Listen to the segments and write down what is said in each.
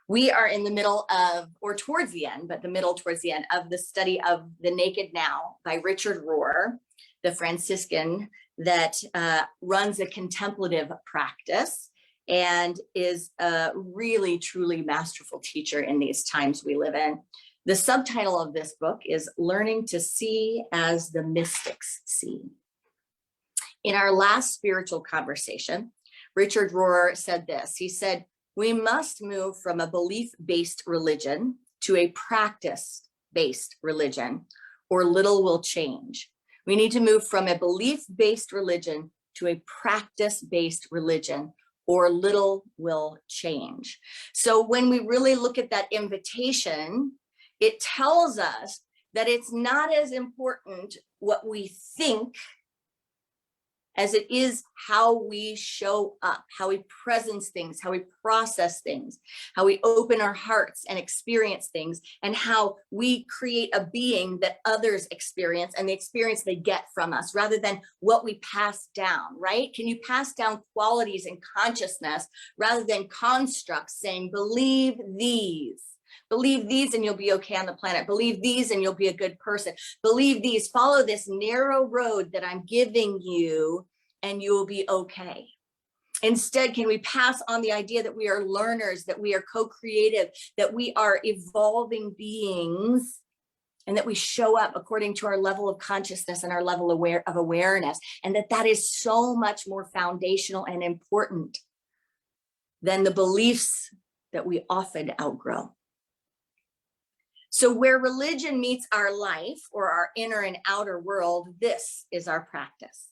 We are in the middle of, or towards the end, but the middle towards the end of the study of The Naked Now by Richard Rohr, the Franciscan that runs a contemplative practice and is a really, truly masterful teacher in these times we live in. The subtitle of this book is Learning to See as the Mystics See. In our last spiritual conversation, Richard Rohr said this. He said, we must move from a belief-based religion to a practice-based religion, or little will change. We need to move from a belief-based religion to a practice-based religion, or little will change. So when we really look at that invitation, it tells us that it's not as important what we think as it is how we show up, how we presence things, how we process things, how we open our hearts and experience things, and how we create a being that others experience and the experience they get from us, rather than what we pass down, right? Can you pass down qualities in consciousness rather than constructs saying, believe these and you'll be okay on the planet. Believe these and you'll be a good person. Believe these, follow this narrow road that I'm giving you and you will be okay. Instead, can we pass on the idea that we are learners, that we are co-creative, that we are evolving beings, and that we show up according to our level of consciousness and our level of awareness, and that is so much more foundational and important than the beliefs that we often outgrow. So where religion meets our life, or our inner and outer world, this is our practice.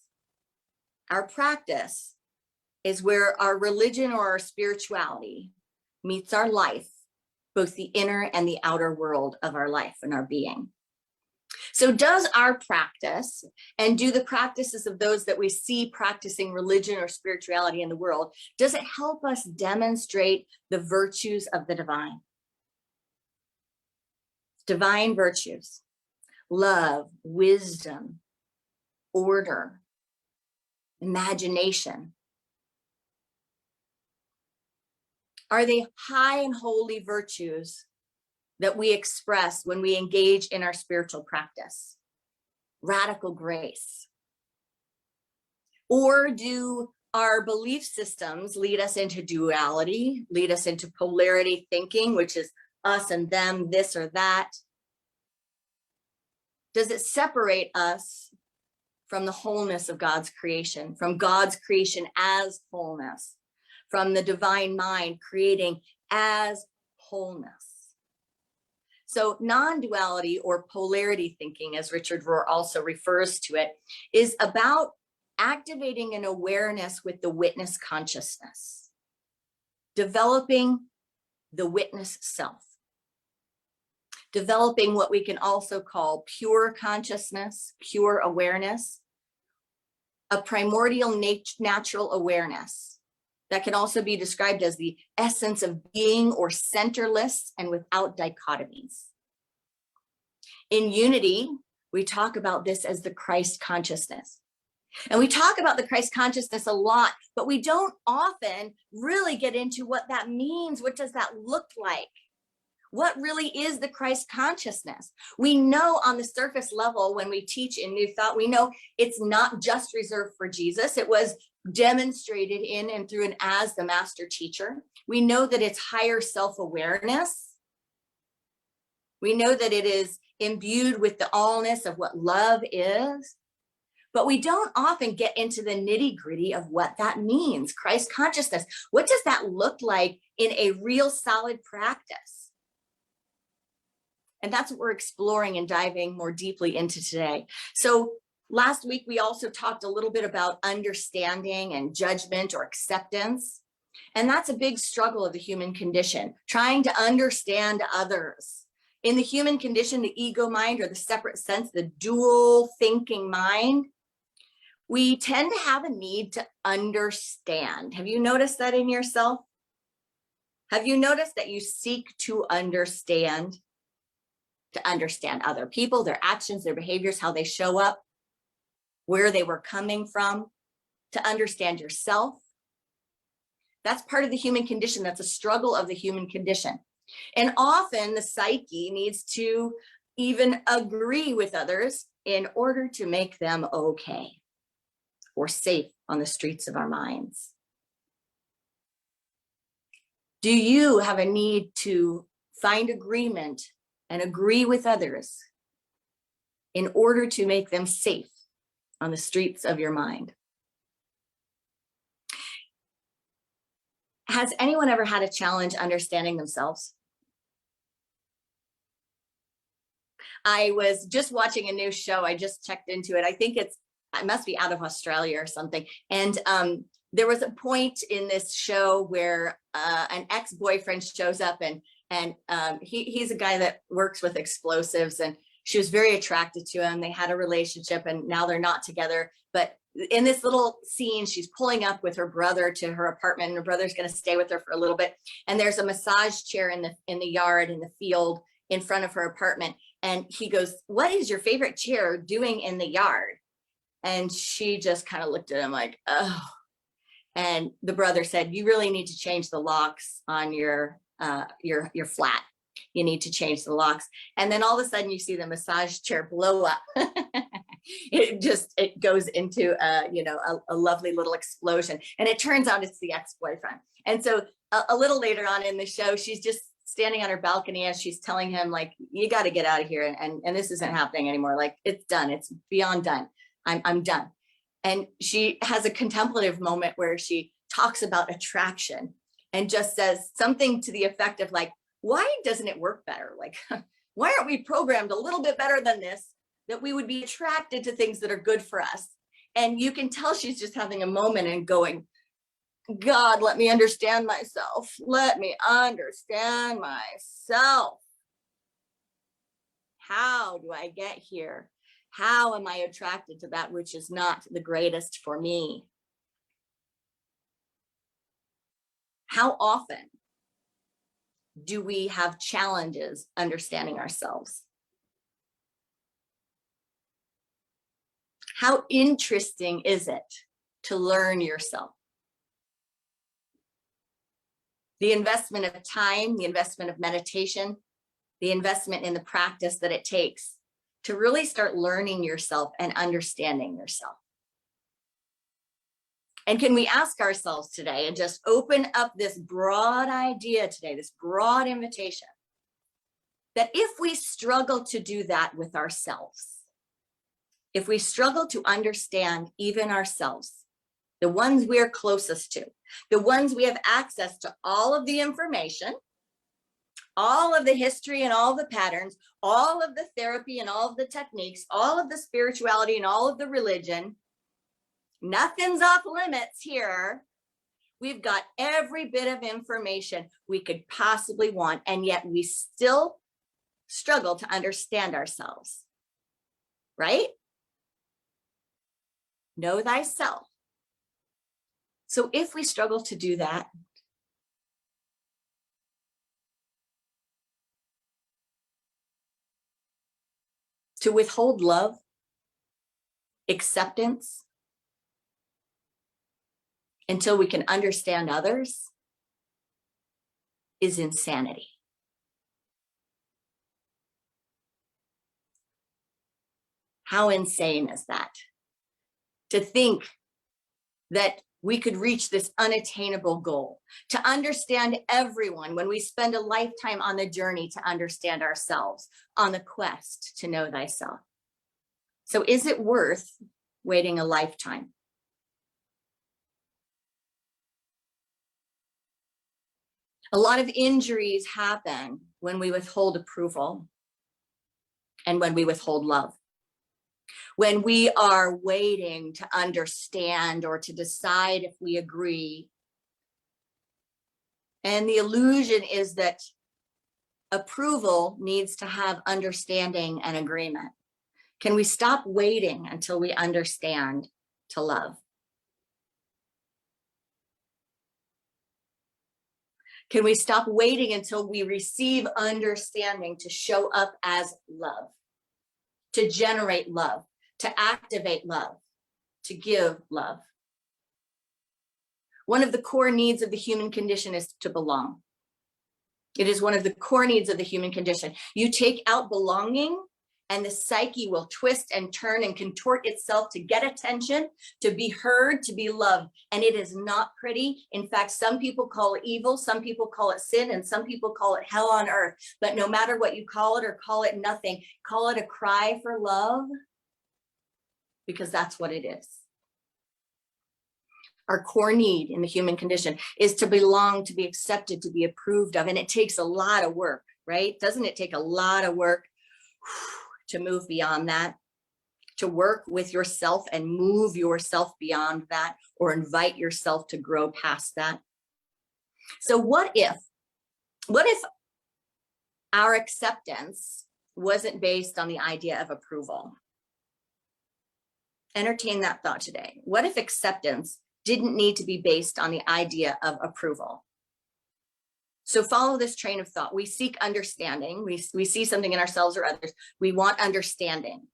Our practice is where our religion or our spirituality meets our life, both the inner and the outer world of our life and our being. So does our practice, and do the practices of those that we see practicing religion or spirituality in the world, does it help us demonstrate the virtues of the divine? Divine virtues, love, wisdom, order, imagination. Are they high and holy virtues that we express when we engage in our spiritual practice? Radical grace. Or do our belief systems lead us into duality, lead us into polarity thinking, which is us and them, this or that? Does it separate us from the wholeness of God's creation, from God's creation as wholeness, from the divine mind creating as wholeness? So non-duality, or polarity thinking, as Richard Rohr also refers to it, is about activating an awareness with the witness consciousness, developing the witness self, developing what we can also call pure consciousness, pure awareness, a primordial natural awareness that can also be described as the essence of being, or centerless and without dichotomies. In Unity, we talk about this as the Christ consciousness. And we talk about the Christ consciousness a lot, but we don't often really get into what that means. What does that look like? What really is the Christ consciousness? We know on the surface level, when we teach in New Thought, we know it's not just reserved for Jesus. It was demonstrated in and through and as the master teacher. We know that it's higher self-awareness. We know that it is imbued with the allness of what love is. But we don't often get into the nitty-gritty of what that means. Christ consciousness. What does that look like in a real solid practice? And that's what we're exploring and diving more deeply into today. So last week, we also talked a little bit about understanding and judgment or acceptance. And that's a big struggle of the human condition, trying to understand others. In the human condition, the ego mind, or the separate sense, the dual thinking mind, we tend to have a need to understand. Have you noticed that in yourself? Have you noticed that you seek to understand? To understand other people, their actions, their behaviors, how they show up, where they were coming from, to understand yourself. That's part of the human condition. That's a struggle of the human condition. And often the psyche needs to even agree with others in order to make them okay or safe on the streets of our minds. Do you have a need to find agreement and agree with others in order to make them safe on the streets of your mind? Has anyone ever had a challenge understanding themselves? I was just watching a new show. I just checked into it. I think it must be out of Australia or something. And there was a point in this show where an ex-boyfriend shows up, and he's a guy that works with explosives, and she was very attracted to him. They had a relationship, and now they're not together. But in this little scene, she's pulling up with her brother to her apartment, and her brother's going to stay with her for a little bit. And there's a massage chair in the yard, in the field, in front of her apartment. And he goes, "What is your favorite chair doing in the yard?" And she just kind of looked at him like, "Oh." And the brother said, "You really need to change the locks on your flat. You need to change the locks." And then all of a sudden you see the massage chair blow up. It goes into a lovely little explosion. And it turns out it's the ex-boyfriend. And so a little later on in the show, she's just standing on her balcony as she's telling him, like, "You got to get out of here. And this isn't happening anymore. Like, it's done. It's beyond done. I'm done." And she has a contemplative moment where she talks about attraction and just says something to the effect of, like, "Why doesn't it work better? Like, why aren't we programmed a little bit better than this, that we would be attracted to things that are good for us?" And you can tell she's just having a moment and going, "God, let me understand myself. Let me understand myself. How do I get here? How am I attracted to that which is not the greatest for me?" How often do we have challenges understanding ourselves? How interesting is it to learn yourself? The investment of time, the investment of meditation, the investment in the practice that it takes to really start learning yourself and understanding yourself. And can we ask ourselves today and just open up this broad idea today, this broad invitation, that if we struggle to do that with ourselves, if we struggle to understand even ourselves, the ones we're closest to, the ones we have access to all of the information, all of the history and all the patterns, all of the therapy and all of the techniques, all of the spirituality and all of the religion, nothing's off limits here. We've got every bit of information we could possibly want, and yet we still struggle to understand ourselves, right? Know thyself. So if we struggle to do that, to withhold love, acceptance, until we can understand others, is insanity. How insane is that? To think that we could reach this unattainable goal, to understand everyone when we spend a lifetime on the journey to understand ourselves, on the quest to know thyself. So is it worth waiting a lifetime? A lot of injuries happen when we withhold approval and when we withhold love. When we are waiting to understand or to decide if we agree. And the illusion is that approval needs to have understanding and agreement. Can we stop waiting until we understand to love? Can we stop waiting until we receive understanding to show up as love, to generate love, to activate love, to give love? One of the core needs of the human condition is to belong. It is one of the core needs of the human condition. You take out belonging, and the psyche will twist and turn and contort itself to get attention, to be heard, to be loved. And it is not pretty. In fact, some people call it evil, some people call it sin, and some people call it hell on earth. But no matter what you call it or call it nothing, call it a cry for love, because that's what it is. Our core need in the human condition is to belong, to be accepted, to be approved of. And it takes a lot of work, right? Doesn't it take a lot of work to move beyond that, to work with yourself and move yourself beyond that, or invite yourself to grow past that? So what if our acceptance wasn't based on the idea of approval? Entertain that thought today. What if acceptance didn't need to be based on the idea of approval? So follow this train of thought. We seek understanding. We see something in ourselves or others. We want understanding.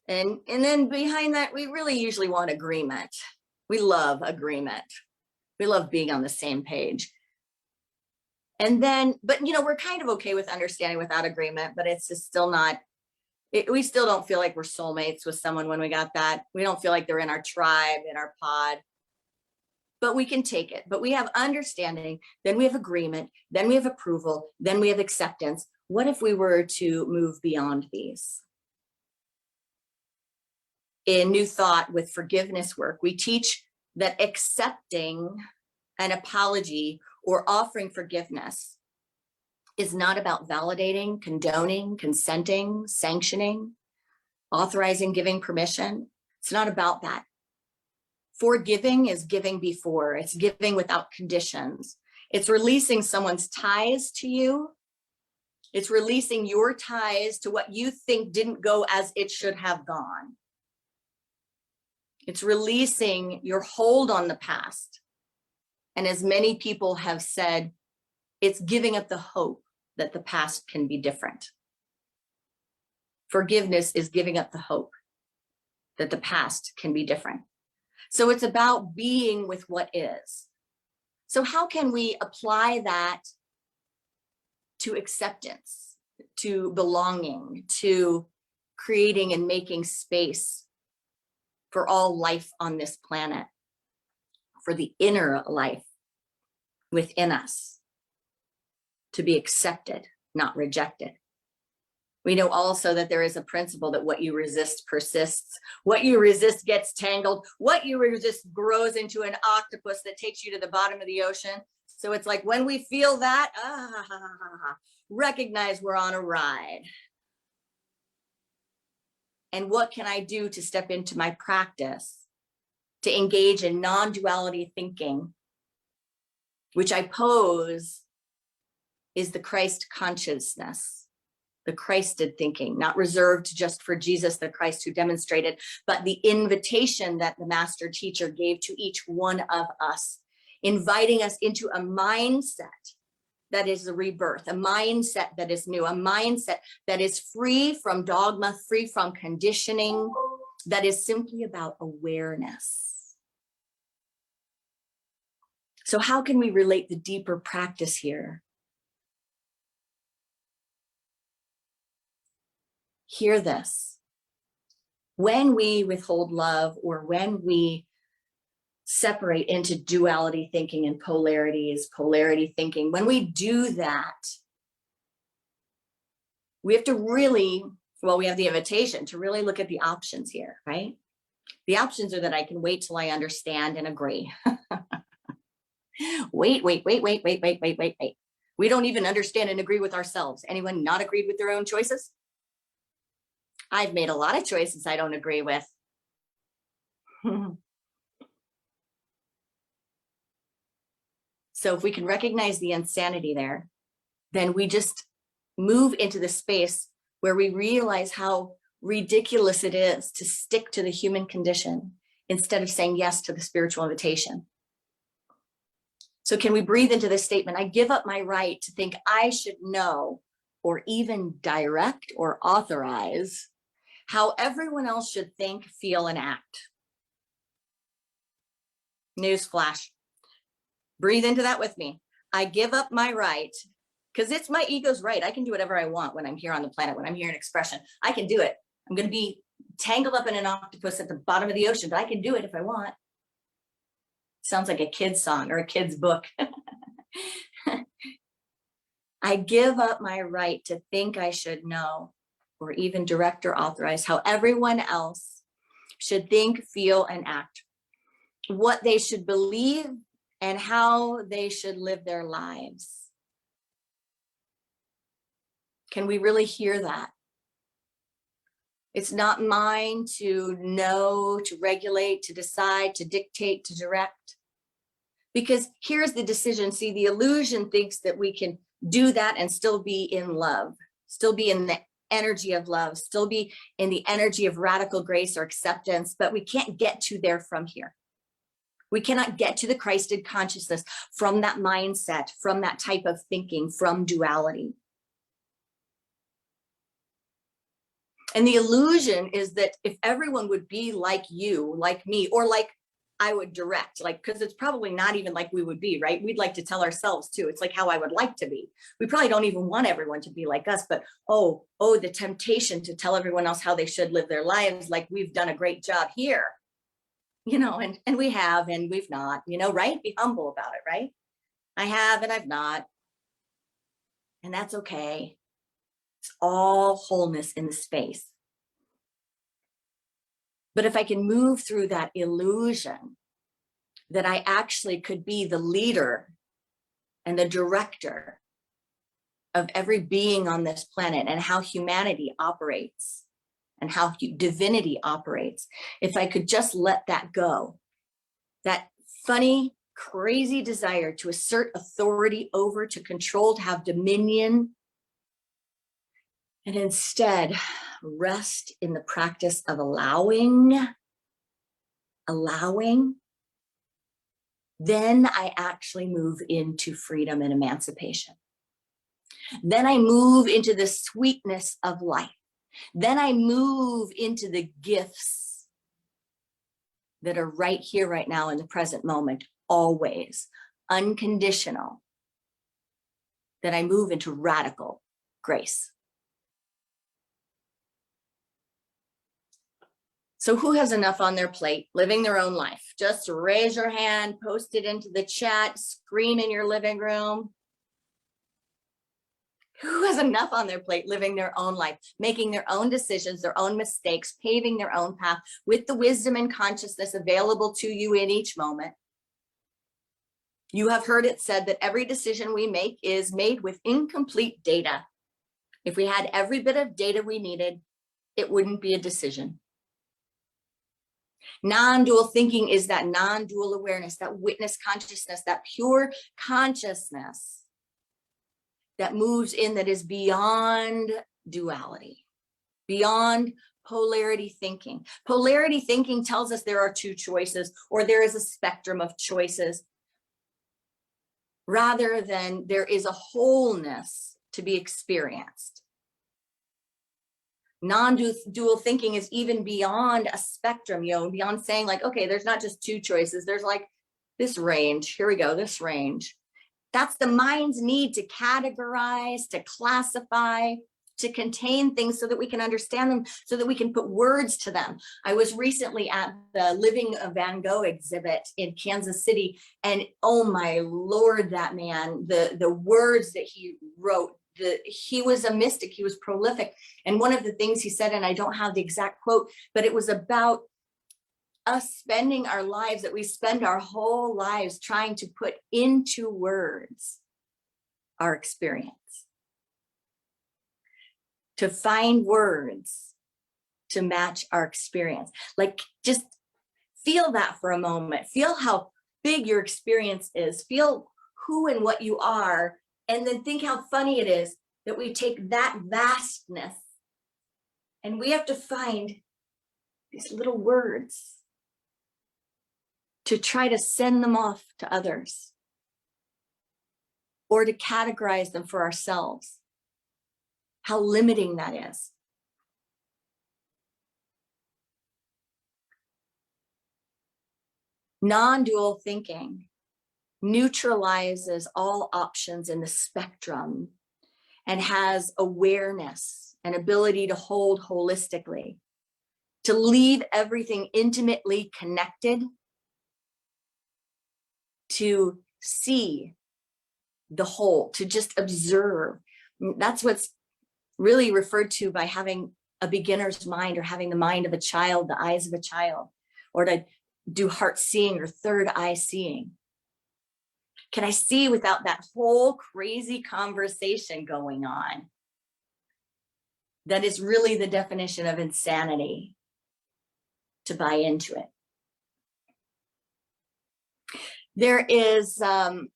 And then behind that, we really usually want agreement. We love agreement. We love being on the same page. And then, but we're kind of okay with understanding without agreement, but it's just still not, we still don't feel like we're soulmates with someone when we got that. We don't feel like they're in our tribe, in our pod. But we can take it. But we have understanding, then we have agreement, then we have approval, then we have acceptance. What if we were to move beyond these? In New Thought with forgiveness work, we teach that accepting an apology or offering forgiveness is not about validating, condoning, consenting, sanctioning, authorizing, giving permission. It's not about that. Forgiving is giving before. It's giving without conditions. It's releasing someone's ties to you. It's releasing your ties to what you think didn't go as it should have gone. It's releasing your hold on the past. And as many people have said, it's giving up the hope that the past can be different. Forgiveness is giving up the hope that the past can be different. So it's about being with what is. So how can we apply that to acceptance, to belonging, to creating and making space for all life on this planet, for the inner life within us to be accepted, not rejected? We know also that there is a principle that what you resist persists. What you resist gets tangled. What you resist grows into an octopus that takes you to the bottom of the ocean. So it's like when we feel that, recognize we're on a ride. And what can I do to step into my practice to engage in non-duality thinking, which I pose is the Christ consciousness. The Christed thinking, not reserved just for Jesus, the Christ who demonstrated, but the invitation that the master teacher gave to each one of us, inviting us into a mindset that is a rebirth, a mindset that is new, a mindset that is free from dogma, free from conditioning, that is simply about awareness. So how can we relate the deeper practice here? Hear this. When we withhold love, or when we separate into duality thinking and polarities, polarity thinking, when we do that, we have to really, well, we have the invitation to really look at the options here, right? The options are that I can wait till I understand and agree. Wait. We don't even understand and agree with ourselves. Anyone not agreed with their own choices? I've made a lot of choices I don't agree with. So if we can recognize the insanity there, then we just move into the space where we realize how ridiculous it is to stick to the human condition instead of saying yes to the spiritual invitation. So can we breathe into this statement? I give up my right to think I should know, or even direct or authorize how everyone else should think, feel, and act. Newsflash. Breathe into that with me. I give up my right, because it's my ego's right. I can do whatever I want when I'm here on the planet, when I'm here in expression. I can do it. I'm going to be tangled up in an octopus at the bottom of the ocean, but I can do it if I want. Sounds like a kid's song or a kid's book. I give up my right to think I should know, or even direct or authorize how everyone else should think, feel, and act, what they should believe, and how they should live their lives. Can we really hear that? It's not mine to know, to regulate, to decide, to dictate, to direct. Because here's the decision. See, the illusion thinks that we can do that and still be in love, still be in the energy of love, still be in the energy of radical grace or acceptance, but we can't get to there from here. We cannot get to the Christed consciousness from that mindset, from that type of thinking, from duality. And the illusion is that if everyone would be like you, like me, or like I would direct, like, because it's probably not even like we would be, right? We'd like to tell ourselves too. It's like how I would like to be. We probably don't even want everyone to be like us, but oh, the temptation to tell everyone else how they should live their lives, like we've done a great job here, you know, and we have, and we've not, you know, right? Be humble about it, right? I have, and I've not. And that's okay. It's all wholeness in the space. But if I can move through that illusion that I actually could be the leader and the director of every being on this planet and how humanity operates and how divinity operates, if I could just let that go, that funny, crazy desire to assert authority over, to control, to have dominion, and instead rest in the practice of allowing, then I actually move into freedom and emancipation. Then I move into the sweetness of life. Then I move into the gifts that are right here, right now, in the present moment, always, unconditional. Then I move into radical grace. So who has enough on their plate, living their own life? Just raise your hand, post it into the chat, scream in your living room. Who has enough on their plate, living their own life, making their own decisions, their own mistakes, paving their own path with the wisdom and consciousness available to you in each moment? You have heard it said that every decision we make is made with incomplete data. If we had every bit of data we needed, it wouldn't be a decision. Non-dual thinking is that non-dual awareness, that witness consciousness, that pure consciousness that moves in, that is beyond duality, beyond polarity thinking. Polarity thinking tells us there are two choices, or there is a spectrum of choices, rather than there is a wholeness to be experienced. Non-dual thinking is even beyond a spectrum, you know, beyond saying like, okay, there's not just two choices, there's like this range, here we go, this range. That's the mind's need to categorize, to classify, to contain things so that we can understand them, so that we can put words to them. I was recently at the Living Van Gogh exhibit in Kansas City, and oh my Lord, that man, the words that he wrote, he was a mystic, he was prolific. And one of the things he said, and I don't have the exact quote, but it was about us spending our lives, that we spend our whole lives trying to put into words our experience, to find words to match our experience. Like, just feel that for a moment. Feel how big your experience is. Feel who and what you are. And then think how funny it is that we take that vastness and we have to find these little words to try to send them off to others, or to categorize them for ourselves. How limiting that is. Non-dual thinking neutralizes all options in the spectrum and has awareness and ability to hold holistically, to leave everything intimately connected, to see the whole, to just observe. That's what's really referred to by having a beginner's mind, or having the mind of a child, the eyes of a child, or to do heart seeing or third eye seeing. Can I see without that whole crazy conversation going on? That is really the definition of insanity, to buy into it. There is an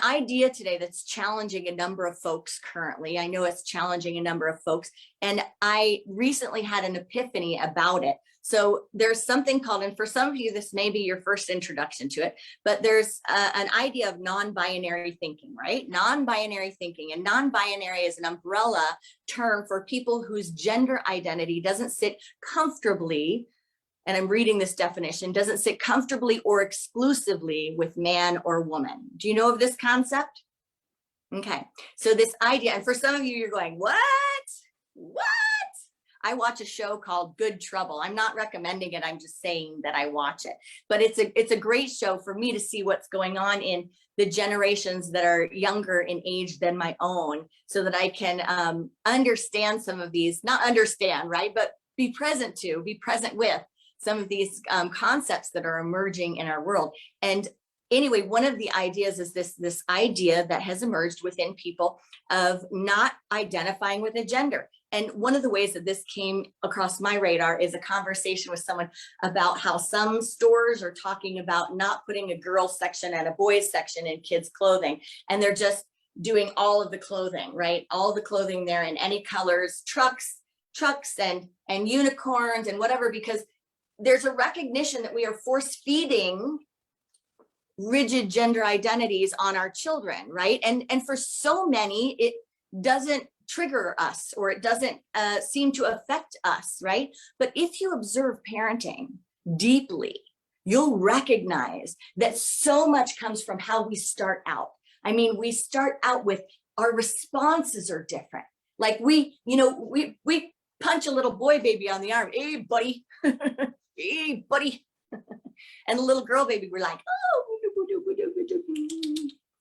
idea today that's challenging a number of folks currently. I know it's challenging a number of folks, and I recently had an epiphany about it. So there's something called, and for some of you, this may be your first introduction to it, but there's an idea of non-binary thinking, right? Non-binary thinking, and non-binary is an umbrella term for people whose gender identity doesn't sit comfortably, and I'm reading this definition, doesn't sit comfortably or exclusively with man or woman. Do you know of this concept? Okay, so this idea, and for some of you, you're going, what? What? I watch a show called Good Trouble. I'm not recommending it, I'm just saying that I watch it. But it's a great show for me to see what's going on in the generations that are younger in age than my own, so that I can understand some of these, not understand, right? But be present with some of these concepts that are emerging in our world. And anyway, one of the ideas is this idea that has emerged within people of not identifying with a gender. And one of the ways that this came across my radar is a conversation with someone about how some stores are talking about not putting a girls section and a boys section in kids' clothing. And they're just doing all of the clothing, right? All the clothing there in any colors, trucks and unicorns and whatever, because there's a recognition that we are force feeding rigid gender identities on our children, right? And for so many, it doesn't trigger us, or it doesn't seem to affect us, right? But if you observe parenting deeply, you'll recognize that so much comes from how we start out. I mean, we start out with, our responses are different. Like we punch a little boy baby on the arm, hey buddy, hey buddy. And the little girl baby, we're like, oh,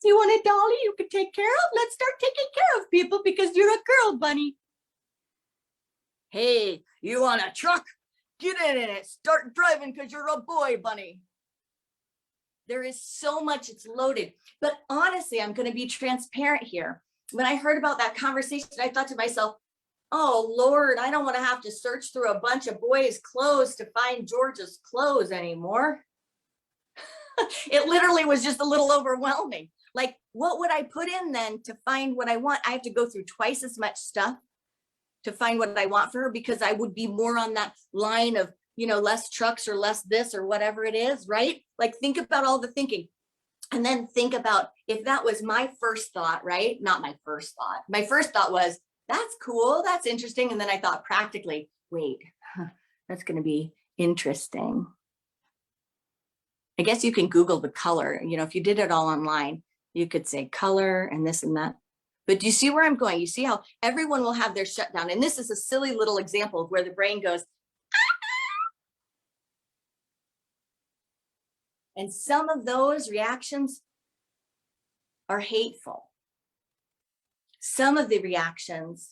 you want a dolly you could take care of? Let's start taking care of people because you're a girl bunny. Hey, you want a truck? Get in it, start driving because you're a boy bunny. There is so much, it's loaded. But honestly, I'm going to be transparent here. When I heard about that conversation, I thought to myself, oh Lord, I don't want to have to search through a bunch of boys' clothes to find George's clothes anymore. It literally was just a little overwhelming. Like, what would I put in then to find what I want? I have to go through twice as much stuff to find what I want for her, because I would be more on that line of, less trucks or less this or whatever it is, right? Like, think about all the thinking. And then think about if that was my first thought, right? Not my first thought. My first thought was, that's cool, that's interesting. And then I thought practically, wait, that's going to be interesting. I guess you can Google the color. If you did it all online, you could say color and this and that. But do you see where I'm going? You see how everyone will have their shutdown. And this is a silly little example of where the brain goes, and some of those reactions are hateful. Some of the reactions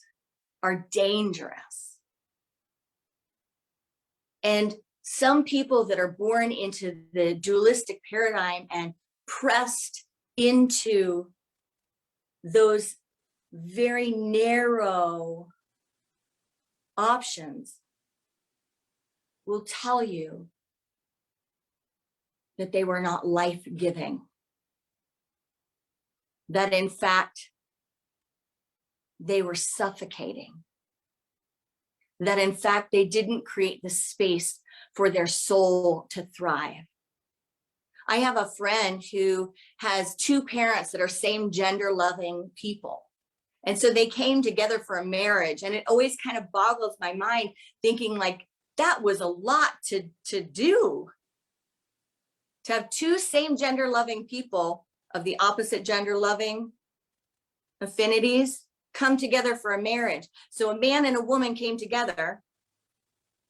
are dangerous. And some people that are born into the dualistic paradigm and pressed into those very narrow options will tell you that they were not life-giving. That in fact, they were suffocating. That in fact, they didn't create the space for their soul to thrive. I have a friend who has two parents that are same gender loving people. And so they came together for a marriage, and it always kind of boggles my mind thinking like that was a lot to do, to have two same gender loving people of the opposite gender loving affinities come together for a marriage. So a man and a woman came together,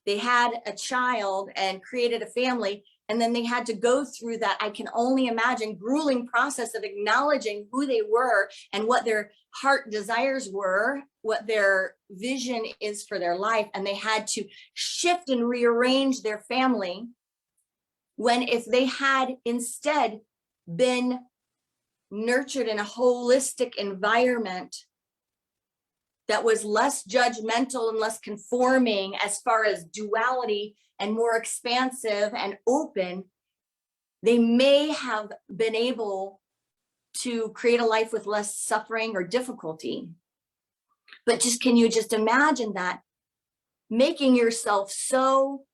they had a child and created a family, and then they had to go through that, I can only imagine, grueling process of acknowledging who they were and what their heart desires were, what their vision is for their life. And they had to shift and rearrange their family, when if they had instead been nurtured in a holistic environment that was less judgmental and less conforming as far as duality and more expansive and open, they may have been able to create a life with less suffering or difficulty. But just, can you just imagine that? Making yourself so,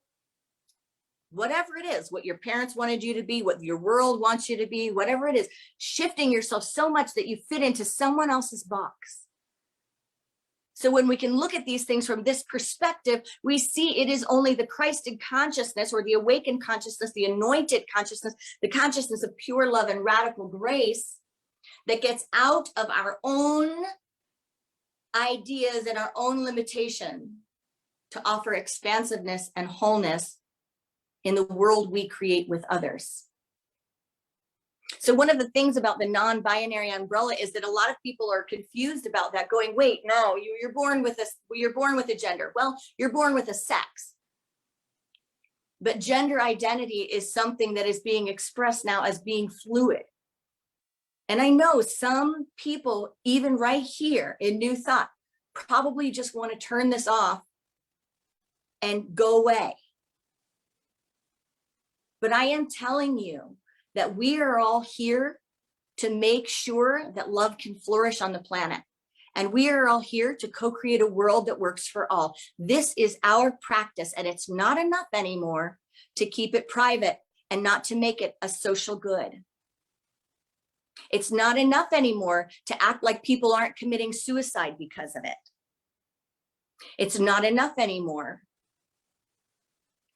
whatever it is, what your parents wanted you to be, what your world wants you to be, whatever it is, shifting yourself so much that you fit into someone else's box. So when we can look at these things from this perspective, we see it is only the Christed consciousness, or the awakened consciousness, the anointed consciousness, the consciousness of pure love and radical grace, that gets out of our own ideas and our own limitation to offer expansiveness and wholeness in the world we create with others. So one of the things about the non-binary umbrella is that a lot of people are confused about that, going, wait, no, you're born with a gender. Well, you're born with a sex. But gender identity is something that is being expressed now as being fluid. And I know some people, even right here in New Thought, probably just want to turn this off and go away. But I am telling you that we are all here to make sure that love can flourish on the planet. And we are all here to co-create a world that works for all. This is our practice, and it's not enough anymore to keep it private and not to make it a social good. It's not enough anymore to act like people aren't committing suicide because of it. It's not enough anymore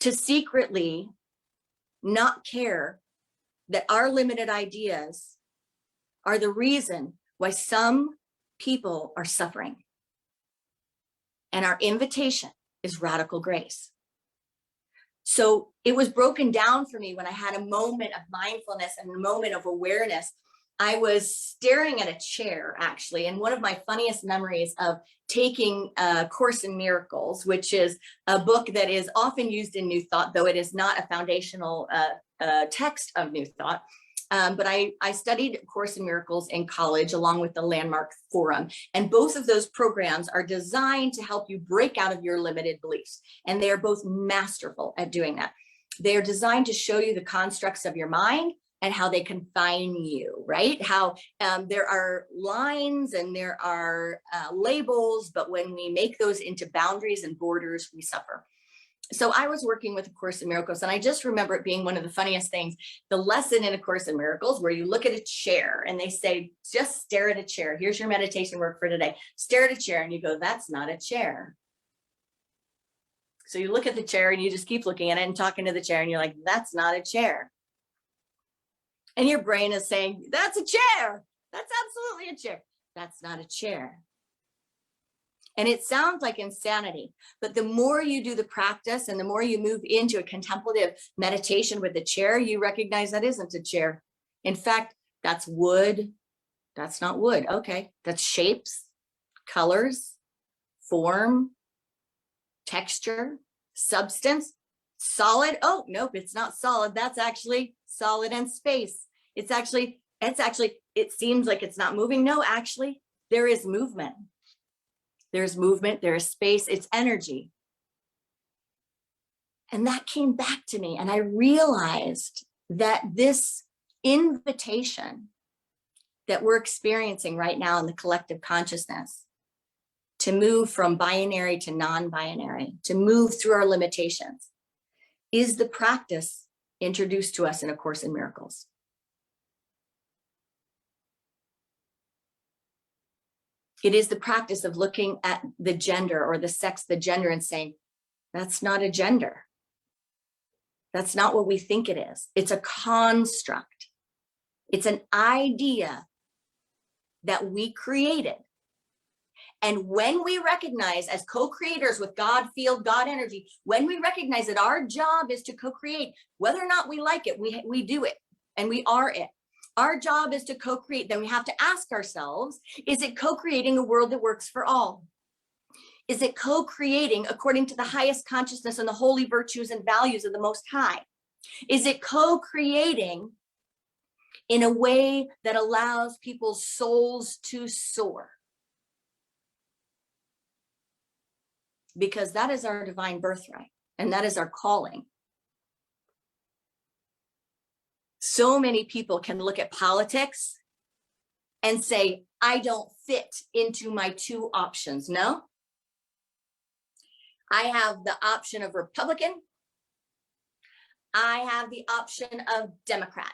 to secretly not care that our limited ideas are the reason why some people are suffering. And our invitation is radical grace. So it was broken down for me when I had a moment of mindfulness and a moment of awareness. I was staring at a chair, actually, and one of my funniest memories of taking a Course in Miracles, which is a book that is often used in New Thought, though it is not a foundational text of New Thought. But I studied Course in Miracles in college along with the Landmark Forum. And both of those programs are designed to help you break out of your limited beliefs. And they are both masterful at doing that. They are designed to show you the constructs of your mind and how they confine you, right? How there are lines and there are labels, but when we make those into boundaries and borders, we suffer. So I was working with A Course in Miracles, and I just remember it being one of the funniest things. The lesson in A Course in Miracles, where you look at a chair and they say, just stare at a chair. Here's your meditation work for today. Stare at a chair, and you go, that's not a chair. So you look at the chair and you just keep looking at it and talking to the chair, and you're like, that's not a chair. And your brain is saying, that's a chair. That's absolutely a chair. That's not a chair. And it sounds like insanity, but the more you do the practice and the more you move into a contemplative meditation with the chair, you recognize that isn't a chair. In fact, that's wood. That's not wood. Okay. That's shapes, colors, form, texture, substance, solid. Oh, nope, it's not solid. That's actually solid and space. It seems like it's not moving. No, actually, there is movement. There's movement, there is space, it's energy. And that came back to me, and I realized that this invitation that we're experiencing right now in the collective consciousness to move from binary to non-binary, to move through our limitations, is the practice introduced to us in A Course in Miracles. It is the practice of looking at the gender or the sex, the gender, and saying, that's not a gender. That's not what we think it is. It's a construct. It's an idea that we created. And when we recognize, as co-creators with God field, God energy, when we recognize that our job is to co-create, whether or not we like it, we do it, and we are it. Our job is to co-create. Then we have to ask ourselves, is it co-creating a world that works for all? Is it co-creating according to the highest consciousness and the holy virtues and values of the Most High? Is it co-creating in a way that allows people's souls to soar? Because that is our divine birthright, and that is our calling. So many people can look at politics and say, I don't fit into my two options. No, I have the option of Republican. I have the option of Democrat.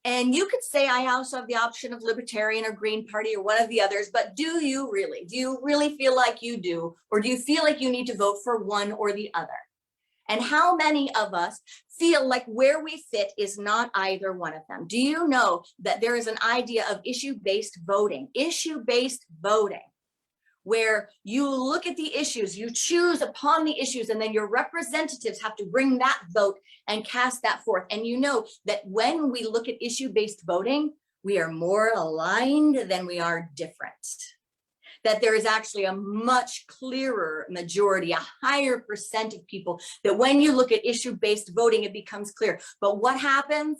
And you could say I also have the option of Libertarian or Green Party or one of the others, but do you really? Do you really feel like you do? Or do you feel like you need to vote for one or the other? And how many of us feel like where we fit is not either one of them? Do you know that there is an idea of issue-based voting? Issue-based voting, where you look at the issues, you choose upon the issues, and then your representatives have to bring that vote and cast that forth. And you know that when we look at issue-based voting, we are more aligned than we are different. That there is actually a much clearer majority, a higher percent of people, that when you look at issue-based voting, it becomes clear. But what happens?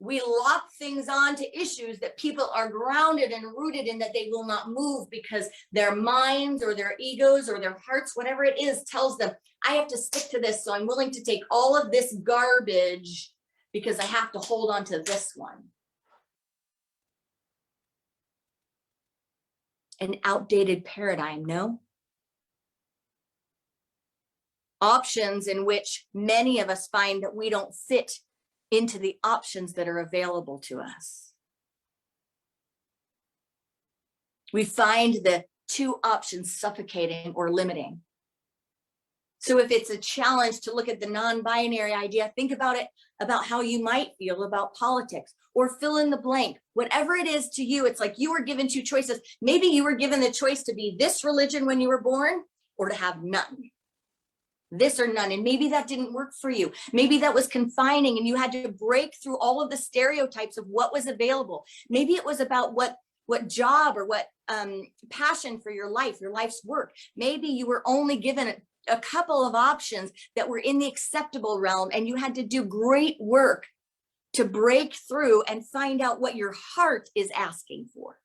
We lock things on to issues that people are grounded and rooted in, that they will not move because their minds or their egos or their hearts, whatever it is, tells them, I have to stick to this. So I'm willing to take all of this garbage because I have to hold on to this one. An outdated paradigm, no? Options in which many of us find that we don't fit into the options that are available to us. We find the two options suffocating or limiting. So if it's a challenge to look at the non-binary idea, think about it, about how you might feel about politics, or fill in the blank. Whatever it is to you, it's like you were given two choices. Maybe you were given the choice to be this religion when you were born, or to have none. This or none. And maybe that didn't work for you. Maybe that was confining and you had to break through all of the stereotypes of what was available. Maybe it was about what job or what passion for your life's work. Maybe you were only given a couple of options that were in the acceptable realm, and you had to do great work to break through and find out what your heart is asking for.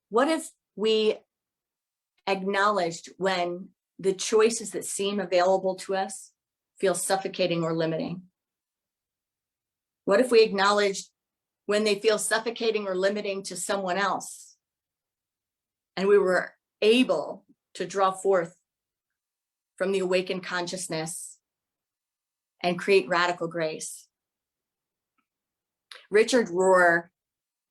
What if we acknowledged when the choices that seem available to us feel suffocating or limiting? What if we acknowledged when they feel suffocating or limiting to someone else, and we were able to draw forth from the awakened consciousness and create radical grace? Richard Rohr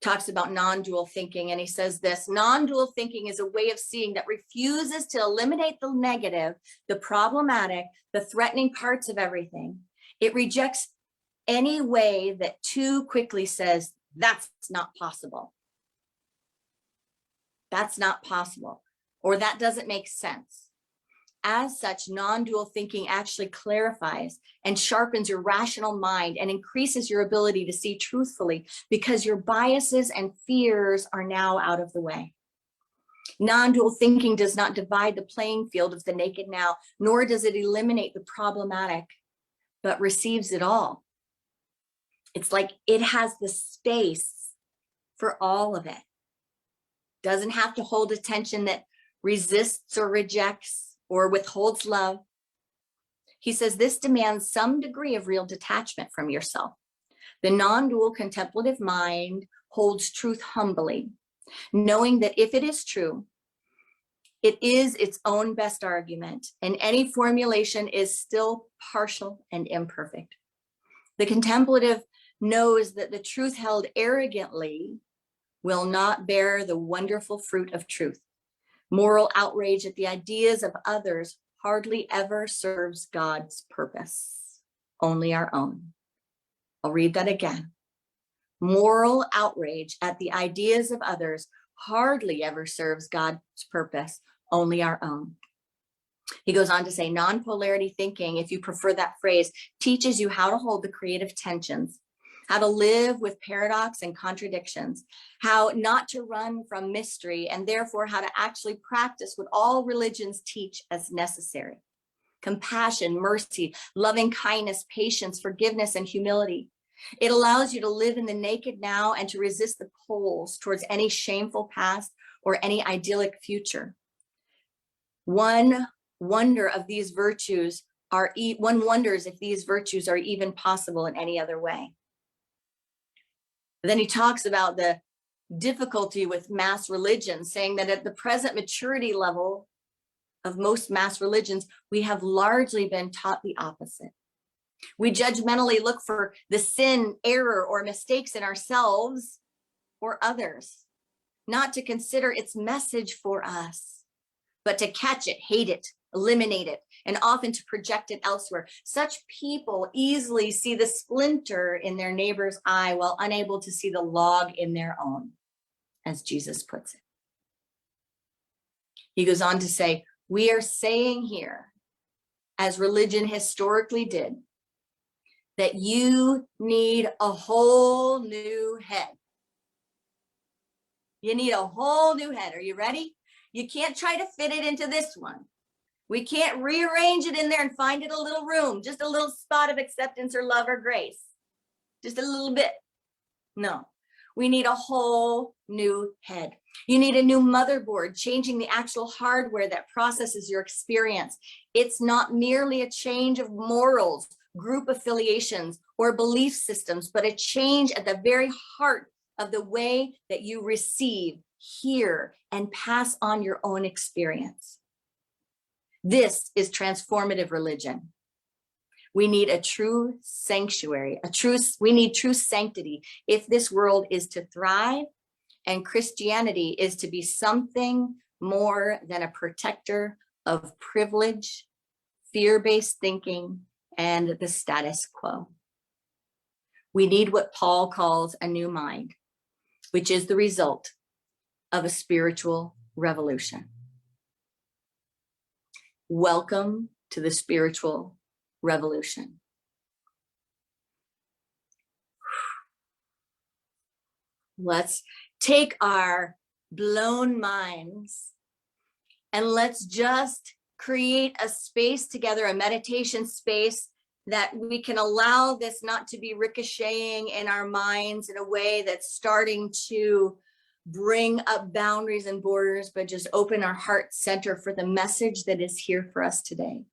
talks about non-dual thinking, and he says this: non-dual thinking is a way of seeing that refuses to eliminate the negative, the problematic, the threatening parts of everything. It rejects any way that too quickly says, that's not possible. That's not possible, or that doesn't make sense. As such, non-dual thinking actually clarifies and sharpens your rational mind and increases your ability to see truthfully, because your biases and fears are now out of the way. Non-dual thinking does not divide the playing field of the naked now, nor does it eliminate the problematic, but receives it all. It's like it has the space for all of it. Doesn't have to hold attention that resists or rejects or withholds love. He says this demands some degree of real detachment from yourself. The non-dual contemplative mind holds truth humbly, knowing that if it is true, it is its own best argument, and any formulation is still partial and imperfect. The contemplative knows that the truth held arrogantly will not bear the wonderful fruit of truth. Moral outrage at the ideas of others hardly ever serves God's purpose, only our own. I'll read that again. Moral outrage at the ideas of others hardly ever serves God's purpose, only our own. He goes on to say, non-polarity thinking, if you prefer that phrase, teaches you how to hold the creative tensions, how to live with paradox and contradictions, how not to run from mystery, and therefore how to actually practice what all religions teach as necessary. Compassion, mercy, loving kindness, patience, forgiveness, and humility. It allows you to live in the naked now and to resist the poles towards any shameful past or any idyllic future. One wonders if these virtues are even possible in any other way. Then he talks about the difficulty with mass religions, saying that at the present maturity level of most mass religions, we have largely been taught the opposite. We judgmentally look for the sin, error, or mistakes in ourselves or others, not to consider its message for us, but to catch it, hate it, eliminate it, and often to project it elsewhere. Such people easily see the splinter in their neighbor's eye while unable to see the log in their own, as Jesus puts it. He goes on to say, we are saying here, as religion historically did, that you need a whole new head. You need a whole new head. Are you ready? You can't try to fit it into this one. We can't rearrange it in there and find it a little room, just a little spot of acceptance or love or grace. Just a little bit. No, we need a whole new head. You need a new motherboard, changing the actual hardware that processes your experience. It's not merely a change of morals, group affiliations, or belief systems, but a change at the very heart of the way that you receive, hear, and pass on your own experience. This is transformative religion. We need a true sanctuary, we need true sanctity if this world is to thrive, and Christianity is to be something more than a protector of privilege, fear-based thinking, and the status quo. We need what Paul calls a new mind, which is the result of a spiritual revolution. Welcome to the spiritual revolution. Let's take our blown minds and let's just create a space together, a meditation space that we can allow this not to be ricocheting in our minds in a way that's starting to bring up boundaries and borders, but just open our heart center for the message that is here for us today,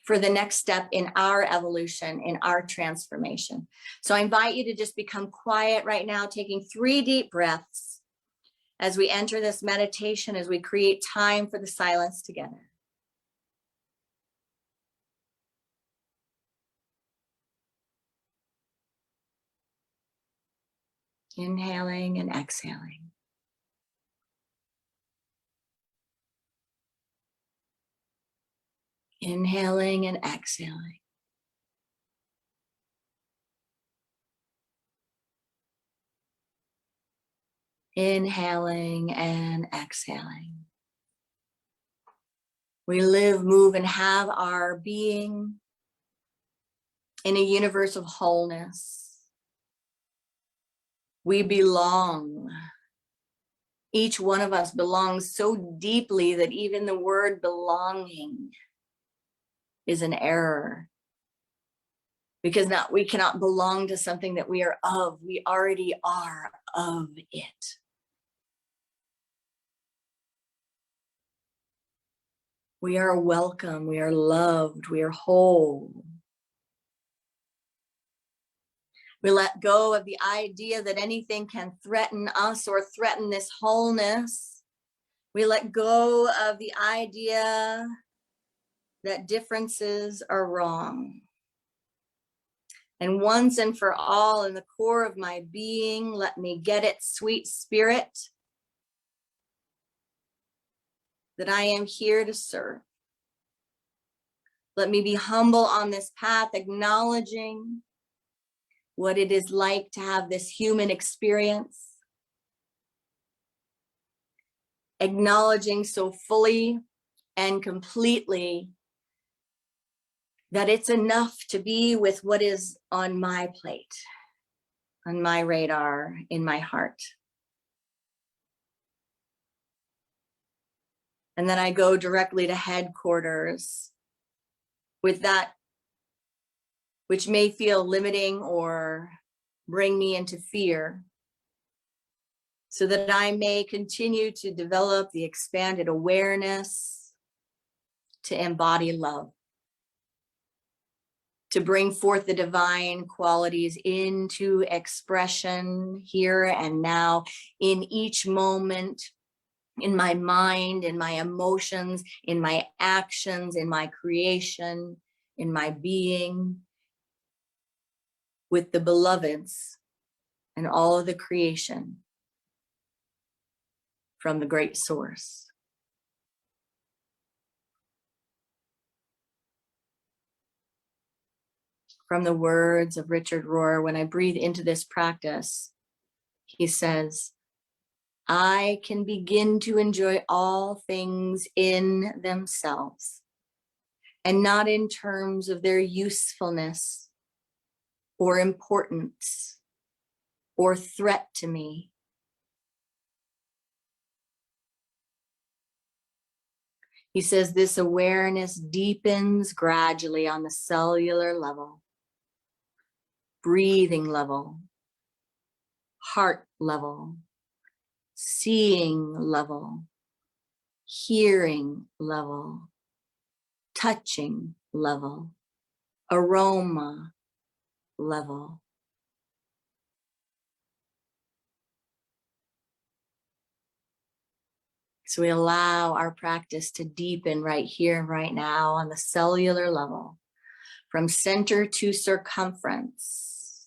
for the next step in our evolution, in our transformation. So I invite you to just become quiet right now, taking 3 deep breaths as we enter this meditation, as we create time for the silence together. Inhaling and exhaling. Inhaling and exhaling. Inhaling and exhaling. We live, move, and have our being in a universe of wholeness. We belong. Each one of us belongs so deeply that even the word belonging is an error. Because we cannot belong to something that we are of. We already are of it. We are welcome. We are loved. We are whole. We let go of the idea that anything can threaten us or threaten this wholeness. We let go of the idea that differences are wrong. And once and for all, in the core of my being, let me get it, sweet spirit, that I am here to serve. Let me be humble on this path, acknowledging what it is like to have this human experience, acknowledging so fully and completely that it's enough to be with what is on my plate, on my radar, in my heart. And then I go directly to headquarters with that which may feel limiting or bring me into fear, so that I may continue to develop the expanded awareness to embody love, to bring forth the divine qualities into expression here and now, in each moment, in my mind, in my emotions, in my actions, in my creation, in my being, with the beloveds and all of the creation from the great source. From the words of Richard Rohr, when I breathe into this practice, he says, I can begin to enjoy all things in themselves, and not in terms of their usefulness or importance or threat to me. He says this awareness deepens gradually on the cellular level, breathing level, heart level, seeing level, hearing level, touching level, aroma level. So we allow our practice to deepen right here and right now on the cellular level, from center to circumference.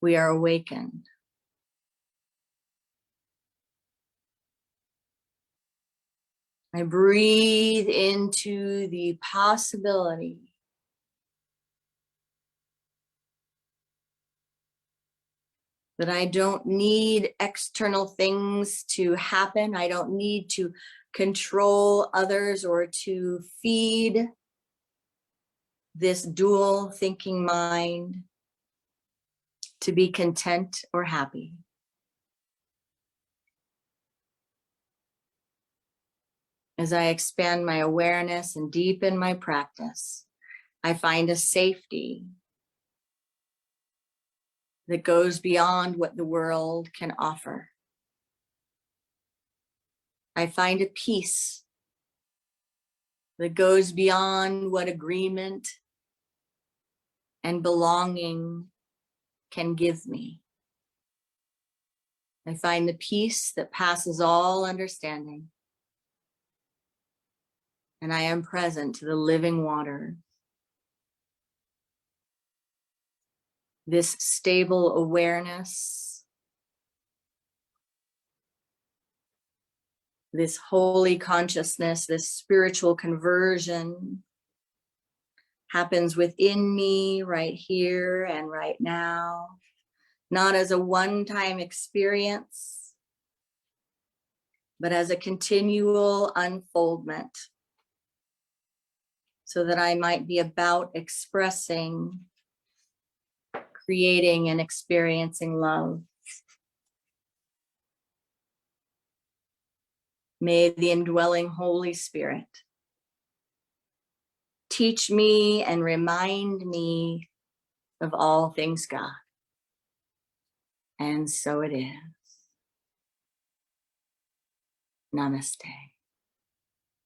We are awakened. I breathe into the possibility that I don't need external things to happen. I don't need to control others or to feed this dual thinking mind to be content or happy. As I expand my awareness and deepen my practice, I find a safety that goes beyond what the world can offer. I find a peace that goes beyond what agreement and belonging can give me. I find the peace that passes all understanding. And I am present to the living water. This stable awareness, this holy consciousness, this spiritual conversion happens within me right here and right now, not as a one-time experience, but as a continual unfoldment, so that I might be about expressing, creating, and experiencing love. May the indwelling Holy Spirit teach me and remind me of all things God. And so it is. Namaste.